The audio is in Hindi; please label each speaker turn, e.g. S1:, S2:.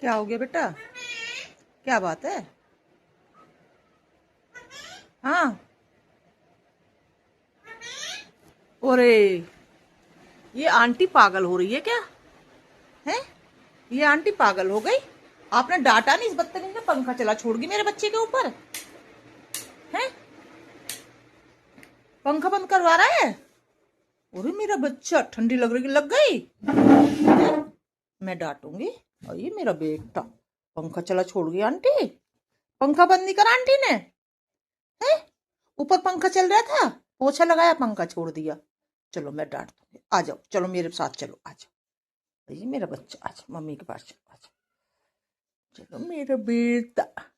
S1: क्या हो गया बेटा? क्या बात है? हाँ। अरे, ये आंटी पागल हो रही है क्या? है? ये आंटी पागल हो गई। आपने डांटा नहीं? इस बदतमीज ने पंखा चला छोड़गी मेरे बच्चे के ऊपर। है? पंखा बंद करवा रहा है। अरे मेरा बच्चा, ठंडी लग रही, लग गई है? मैं डांटूंगी। और ये मेरा बेटा पंखा चला छोड़ गई आंटी। पंखा बंद नहीं करा आंटी ने? है? ऊपर पंखा चल रहा था, पोछा लगाया, पंखा छोड़ दिया। चलो मैं डांट दूंगी। आ जाओ, चलो मेरे साथ चलो, आ जाओ। ये मेरा बच्चा, आ जाओ मम्मी के पास, चलो आ जाओ। चलो मेरा बेटा।